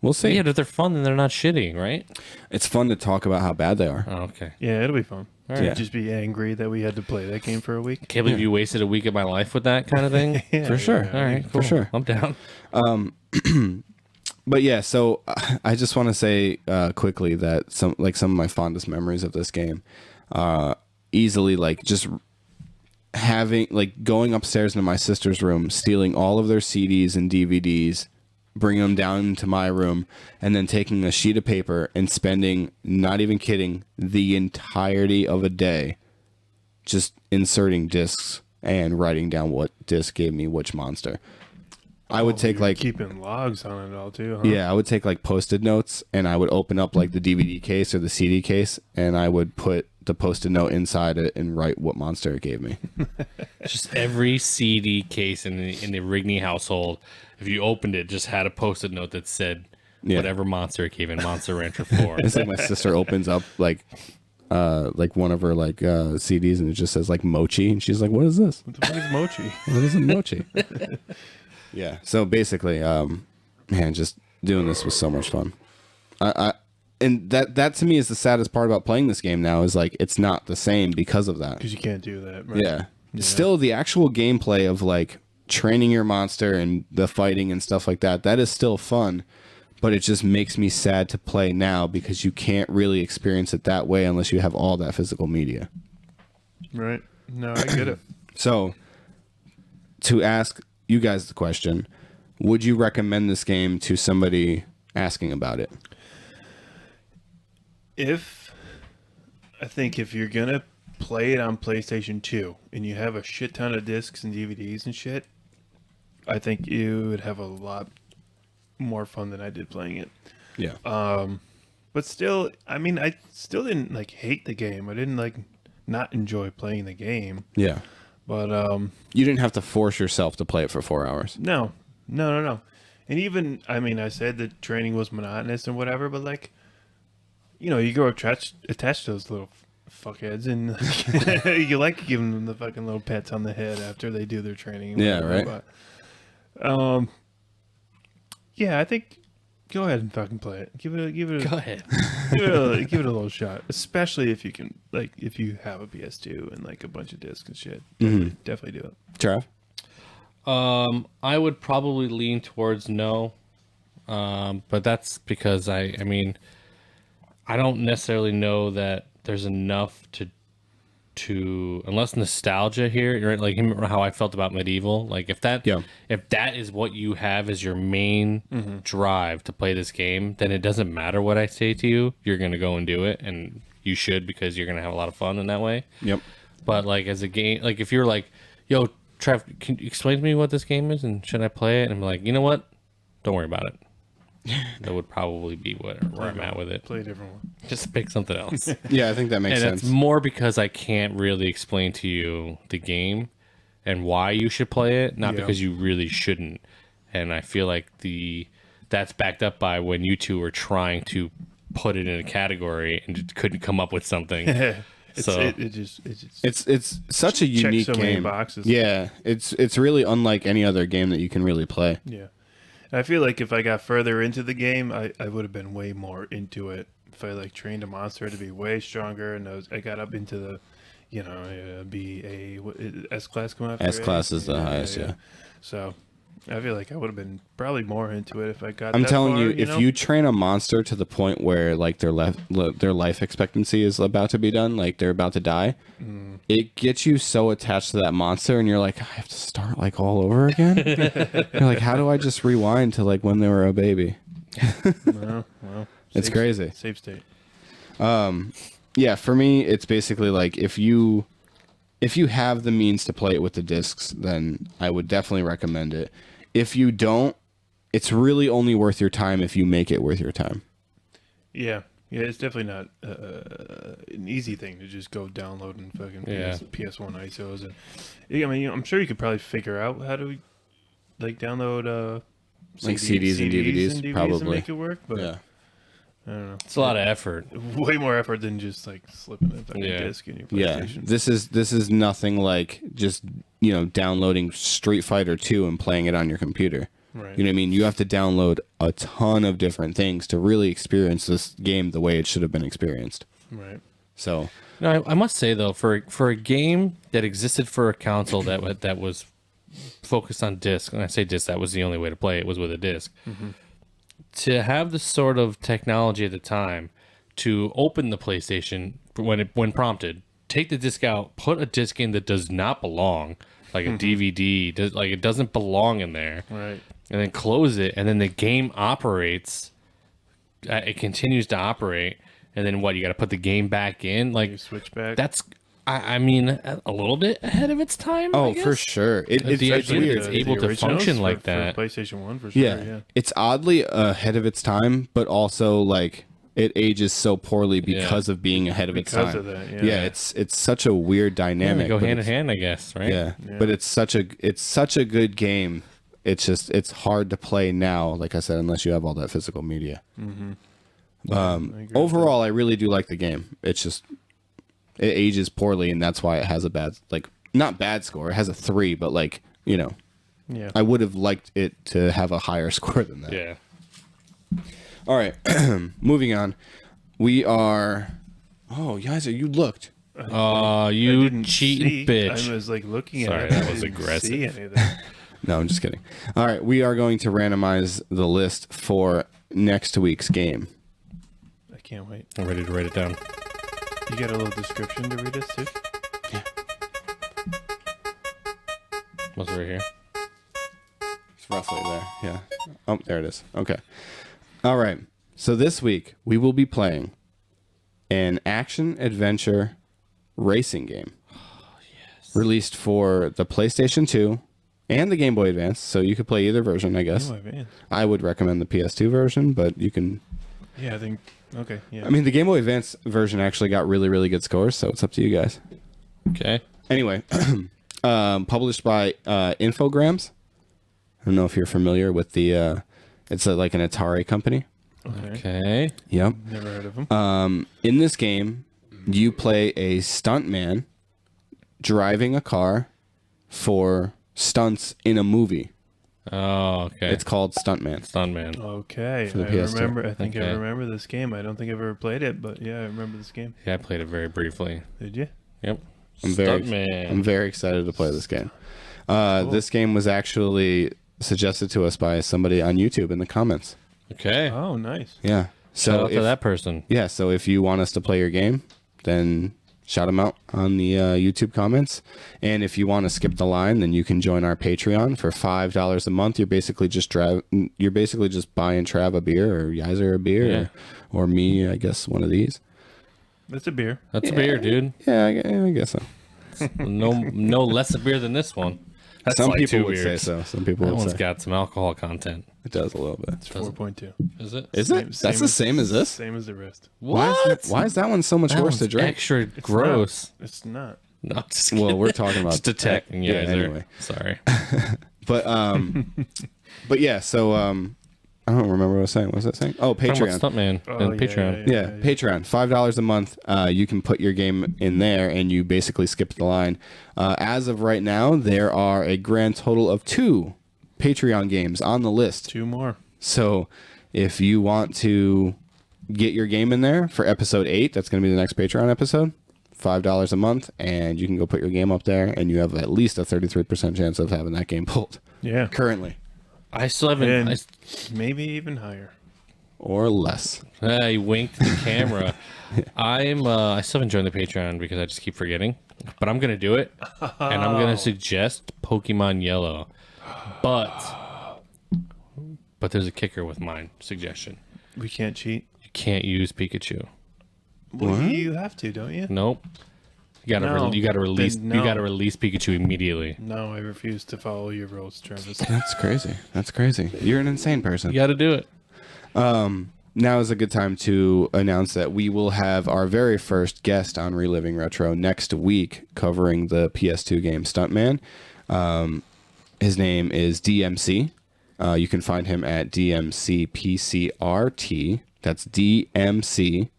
Speaker 1: We'll see.
Speaker 2: Yeah, if they're fun, then they're not shitty, right?
Speaker 1: It's fun to talk about how bad they are.
Speaker 2: Oh, okay.
Speaker 3: Yeah, it'll be fun.
Speaker 2: All
Speaker 1: right.
Speaker 3: To just be angry that we had to play that game for a week.
Speaker 2: Can't believe you wasted a week of my life with that kind of thing.
Speaker 3: Yeah,
Speaker 1: For sure.
Speaker 3: yeah.
Speaker 2: All right, cool.
Speaker 1: For sure.
Speaker 2: I'm down.
Speaker 1: But yeah, so I just want to say quickly that some of my fondest memories of this game, easily like just having like going upstairs into my sister's room, stealing all of their CDs and DVDs, bringing them down to my room, and then taking a sheet of paper and spending, not even kidding, the entirety of a day just inserting discs and writing down what disc gave me which monster. I would take
Speaker 3: You're
Speaker 1: like
Speaker 3: keeping logs on it all too, huh?
Speaker 1: yeah, I would take like Post-it notes, and I would open up like the DVD case or the CD case, and I would put the Post-it note inside it and write what monster it gave me.
Speaker 2: Just every CD case in the Rigney household, if you opened it, just had a Post-it note that said whatever monster it gave in Monster Rancher 4.
Speaker 1: It's like my sister opens up like one of her like CDs, and it just says like Mochi, and she's like, "What is this?
Speaker 3: What the fuck is Mochi?
Speaker 1: What is a Mochi?" Yeah. So basically, man, just doing this was so much fun. And that to me is the saddest part about playing this game now is like it's not the same because of that.
Speaker 3: Because you can't do that. Right?
Speaker 1: Yeah. Still, the actual gameplay of like training your monster and the fighting and stuff like that, that is still fun. But it just makes me sad to play now because you can't really experience it that way unless you have all that physical media.
Speaker 3: Right. No, I get it.
Speaker 1: So, to ask you guys the question, would you recommend this game to somebody asking about it?
Speaker 3: I think if you're going to play it on PlayStation 2 and you have a shit ton of discs and DVDs and shit, I think you would have a lot more fun than I did playing it.
Speaker 1: Yeah.
Speaker 3: But still, I mean, I still didn't like hate the game. I didn't like not enjoy playing the game.
Speaker 1: Yeah.
Speaker 3: But
Speaker 1: you didn't have to force yourself to play it for 4 hours.
Speaker 3: no. And even, I mean, I said that training was monotonous and whatever, but like, you know, you go attach to those little fuckheads, and you like giving them the fucking little pets on the head after they do their training. And
Speaker 1: Yeah,
Speaker 3: whatever,
Speaker 1: right.
Speaker 3: But, yeah, I think go ahead and fucking play it. Give it
Speaker 2: Go ahead.
Speaker 3: give it a little shot, especially if you can, like, if you have a PS2 and like a bunch of discs and shit. Definitely do it.
Speaker 1: Trav?
Speaker 2: I would probably lean towards no, but that's because I mean, I don't necessarily know that there's enough to unless nostalgia here, right? Like how I felt about Medieval. Like if that is what you have as your main drive to play this game, then it doesn't matter what I say to you. You're gonna go and do it, and you should because you're gonna have a lot of fun in that way.
Speaker 1: Yep.
Speaker 2: But like as a game, like if you're like, yo, Trev, can you explain to me what this game is and should I play it? And I'm like, you know what? Don't worry about it. That would probably be where I'm at with it.
Speaker 3: Play a different one.
Speaker 2: Just pick something else.
Speaker 1: Yeah, I think that makes
Speaker 2: And
Speaker 1: sense.
Speaker 2: it's more because I can't really explain to you the game and why you should play it, not because you really shouldn't. And I feel like that's backed up by when you two were trying to put it in a category and just couldn't come up with something.
Speaker 3: It's
Speaker 1: such a unique
Speaker 3: so
Speaker 1: game.
Speaker 3: many boxes.
Speaker 1: Yeah, it's really unlike any other game that you can really play.
Speaker 3: Yeah. And I feel like if I got further into the game, I would have been way more into it. If I like trained a monster to be way stronger, and I got up into the, you know, S class come after
Speaker 1: S class is the highest, yeah.
Speaker 3: So I feel like I would have been probably more into it if I got.
Speaker 1: I'm
Speaker 3: that
Speaker 1: telling
Speaker 3: far,
Speaker 1: you,
Speaker 3: you
Speaker 1: if
Speaker 3: know?
Speaker 1: you train a monster to the point where like their life expectancy is about to be done, like they're about to die, it gets you so attached to that monster, and you're like, I have to start like all over again. You're like, how do I just rewind to like when they were a baby?
Speaker 3: well,
Speaker 1: It's crazy.
Speaker 3: Save state.
Speaker 1: Yeah, for me, it's basically like if you have the means to play it with the discs, then I would definitely recommend it. If you don't, it's really only worth your time if you make it worth your time.
Speaker 3: Yeah, it's definitely not an easy thing to just go download and fucking PS1 ISOs. And I mean, I'm sure you could probably figure out how to like download
Speaker 1: like CDs and DVDs, probably
Speaker 3: and make it work. But
Speaker 1: yeah.
Speaker 3: I don't know.
Speaker 2: It's a lot of effort.
Speaker 3: Way more effort than just like slipping a fucking disc in your PlayStation.
Speaker 1: Yeah, this is nothing like just, you know, downloading Street Fighter 2 and playing it on your computer.
Speaker 3: Right.
Speaker 1: You know what I mean? You have to download a ton of different things to really experience this game the way it should have been experienced.
Speaker 3: Right.
Speaker 1: So,
Speaker 2: No, I must say though, for a game that existed for a console that was focused on disc, and I say disc, that was the only way to play it was with a disc. To have the sort of technology at the time to open the PlayStation when prompted, take the disc out, put a disc in that does not belong, like a DVD, like it doesn't belong in there,
Speaker 3: Right.
Speaker 2: and then close it, and then the game operates. It continues to operate, and then what? You got to put the game back in, like
Speaker 3: You switch back.
Speaker 2: that's I mean, a little bit ahead of its time.
Speaker 1: Oh,
Speaker 2: I guess.
Speaker 1: for sure. It's
Speaker 2: The
Speaker 1: it's
Speaker 2: idea
Speaker 1: weird.
Speaker 2: is able to
Speaker 3: originals
Speaker 2: function like
Speaker 3: for
Speaker 2: that.
Speaker 3: PlayStation 1 for sure. Yeah.
Speaker 1: It's oddly ahead of its time, but also like it ages so poorly because of being ahead of its time.
Speaker 3: Because of that,
Speaker 1: Yeah, it's such a weird
Speaker 2: Yeah,
Speaker 1: dynamic.
Speaker 2: they go
Speaker 1: but
Speaker 2: hand in
Speaker 1: it's-
Speaker 2: hand, I guess, right?
Speaker 1: Yeah, but it's such a good game. It's hard to play now, like I said, unless you have all that physical media.
Speaker 3: I agree with
Speaker 1: Overall, I really do like the game. It's just it ages poorly, and that's why it has a bad, like, not bad score. It has a 3, but like, you know,
Speaker 3: that. Yeah.
Speaker 1: I would have liked it to have a higher score than that.
Speaker 2: Yeah.
Speaker 1: All right, moving on. We are. Oh, Yaiser, you looked.
Speaker 3: I
Speaker 2: You
Speaker 3: didn't
Speaker 2: cheating
Speaker 3: see.
Speaker 2: bitch.
Speaker 3: I was like looking
Speaker 2: Sorry,
Speaker 3: at it.
Speaker 2: that
Speaker 3: I
Speaker 2: was
Speaker 3: didn't
Speaker 2: aggressive.
Speaker 3: See anything.
Speaker 1: No, I'm just kidding. All right, we are going to randomize the list for next week's game.
Speaker 3: I can't wait.
Speaker 2: I'm ready to write it down.
Speaker 3: You got a little description to read us too?
Speaker 2: What's right here?
Speaker 1: It's roughly there. Yeah. Oh, there it is. Okay. All right. So this week we will be playing an action adventure racing game. Released for the PlayStation 2 and the Game Boy Advance, so you could play either version, I guess.
Speaker 3: Oh, man.
Speaker 1: I would recommend the PS2 version, but you can.
Speaker 3: Yeah, I think. Okay. Yeah.
Speaker 1: I mean, the Game Boy Advance version actually got really, really good scores, so it's up to you guys.
Speaker 2: Okay.
Speaker 1: Anyway, published by Infogrames. I don't know if you're familiar with the. It's like an Atari company.
Speaker 2: Okay.
Speaker 1: Yep.
Speaker 3: Never heard of them.
Speaker 1: In this game, you play a stuntman driving a car for stunts in a movie.
Speaker 2: Oh, okay.
Speaker 1: It's called Stuntman.
Speaker 2: Stuntman.
Speaker 3: Okay.
Speaker 1: the
Speaker 3: I
Speaker 1: PS2.
Speaker 3: remember. I think I
Speaker 2: Okay.
Speaker 3: remember this game. I don't think I've ever played it, but yeah, I remember this game.
Speaker 2: Yeah, I played it very briefly.
Speaker 3: Did you?
Speaker 2: Yep.
Speaker 1: I'm
Speaker 2: Stuntman.
Speaker 1: very excited to play this game. This game was actually suggested to us by somebody on YouTube in the comments.
Speaker 2: Okay.
Speaker 3: Oh, nice.
Speaker 1: Yeah.
Speaker 2: Shout
Speaker 1: So
Speaker 2: out to that person.
Speaker 1: yeah, so if you want us to play your game, then shout them out on the YouTube comments. And if you want to skip the line, then you can join our Patreon for $5 a month. You're basically just buying Trav a beer or Yaiser a beer
Speaker 2: Yeah.
Speaker 1: or me, I guess, one of these.
Speaker 3: That's a beer.
Speaker 2: That's a beer, dude.
Speaker 1: Yeah, I guess so.
Speaker 2: No less a beer than this one. That's
Speaker 1: Some
Speaker 2: like
Speaker 1: people
Speaker 2: two
Speaker 1: would
Speaker 2: beers.
Speaker 1: say so. Some people
Speaker 2: That
Speaker 1: would
Speaker 2: one's
Speaker 1: say
Speaker 2: got some alcohol content.
Speaker 1: it does a little bit.
Speaker 3: It's 4.2.
Speaker 2: Is it?
Speaker 1: Is it? That's the same as this.
Speaker 3: Same as the rest.
Speaker 2: What?
Speaker 1: Why is that one so much
Speaker 2: That
Speaker 1: worse to
Speaker 2: one's
Speaker 1: drink?
Speaker 2: extra gross.
Speaker 3: It's not.
Speaker 2: No, just kidding.
Speaker 1: Well, we're talking about
Speaker 2: just attacking you guys there.
Speaker 1: anyway.
Speaker 2: Sorry.
Speaker 1: But yeah, so I don't remember what I was saying. What was I saying? Oh,
Speaker 2: Talking
Speaker 1: Patreon.
Speaker 2: about Stuntman and Patreon.
Speaker 1: Yeah, Patreon, $5 a month. You can put your game in there, and you basically skip the line. As of right now, there are a grand total of 2 Patreon games on the list.
Speaker 3: 2 more.
Speaker 1: So, if you want to get your game in there for episode 8, that's going to be the next Patreon episode. $5 a month, and you can go put your game up there, and you have at least a 33% chance of having that game pulled.
Speaker 3: Yeah.
Speaker 1: Currently,
Speaker 2: I still haven't.
Speaker 3: And maybe even higher.
Speaker 1: or less.
Speaker 2: I winked the camera. I still haven't joined the Patreon because I just keep forgetting. But I'm gonna do it, and I'm gonna suggest Pokemon Yellow. But there's a kicker with mine suggestion.
Speaker 3: We can't cheat.
Speaker 2: You can't use Pikachu.
Speaker 3: Well, you have to, don't you?
Speaker 2: Nope. You gotta
Speaker 3: No.
Speaker 2: you gotta release
Speaker 3: Then no.
Speaker 2: you gotta release Pikachu immediately.
Speaker 3: No, I refuse to follow your rules, Travis.
Speaker 1: That's crazy. That's crazy. You're an insane person.
Speaker 2: You gotta do it.
Speaker 1: Now is a good time to announce that we will have our very first guest on Reliving Retro next week covering the PS2 game Stuntman. His name is DMC. You can find him at DMCPCRT. That's DMCPCRT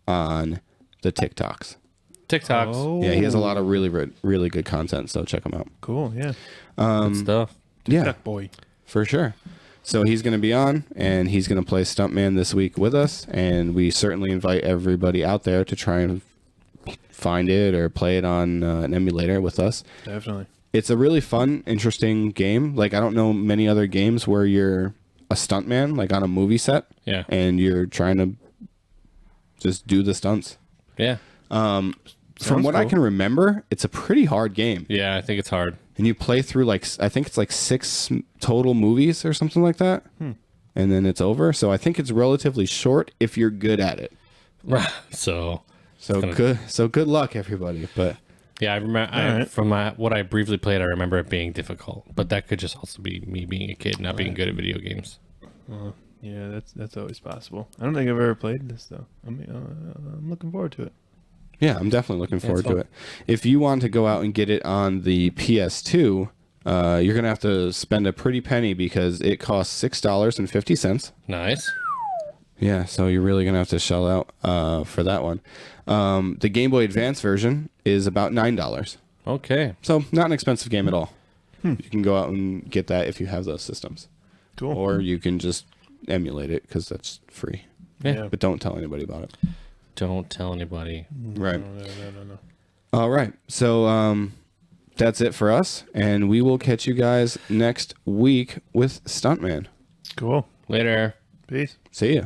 Speaker 1: on the TikToks.
Speaker 2: TikToks.
Speaker 3: Oh,
Speaker 1: Yeah, he has a lot of really good content, so check him out.
Speaker 3: cool. Yeah.
Speaker 2: Good stuff.
Speaker 1: Yeah.
Speaker 3: Duck boy.
Speaker 1: For sure. So he's going to be on, and he's going to play Stuntman this week with us, and we certainly invite everybody out there to try and find it or play it on an emulator with us.
Speaker 3: Definitely.
Speaker 1: It's a really fun, interesting game. Like, I don't know many other games where you're a stuntman, like on a movie set,
Speaker 2: Yeah.
Speaker 1: and you're trying to just do the stunts.
Speaker 2: Yeah.
Speaker 1: From
Speaker 3: Sounds
Speaker 1: what I
Speaker 3: cool.
Speaker 1: can remember, it's a pretty hard game.
Speaker 2: Yeah, I think it's hard.
Speaker 1: And you play through I think it's 6 total movies or something like that. And then it's over. So I think it's relatively short if you're good at it.
Speaker 2: So
Speaker 1: So good luck, everybody. But
Speaker 2: Yeah, I remember
Speaker 3: Alright.
Speaker 2: from what I briefly played. I remember it being difficult, but that could just also be me being a kid, not being good at video games.
Speaker 3: Yeah, that's always possible. I don't think I've ever played this though. I'm looking forward to it.
Speaker 1: yeah, I'm definitely looking forward to
Speaker 2: fun.
Speaker 1: it. If you want to go out and get it on the PS2, you're gonna have to spend a pretty penny because it costs $6.50.
Speaker 2: Nice.
Speaker 1: Yeah, so you're really gonna have to shell out for that one. The Game Boy Advance version is about $9,
Speaker 2: Okay.
Speaker 1: so not an expensive game at all. You can go out and get that if you have those systems,
Speaker 3: Cool.
Speaker 1: or you can just emulate it because that's free.
Speaker 2: Yeah.
Speaker 1: But don't tell anybody about it.
Speaker 2: Don't tell anybody.
Speaker 1: Right.
Speaker 3: No.
Speaker 1: All right. So that's it for us, and we will catch you guys next week with Stuntman.
Speaker 3: Cool.
Speaker 2: Later.
Speaker 3: Peace.
Speaker 1: See ya.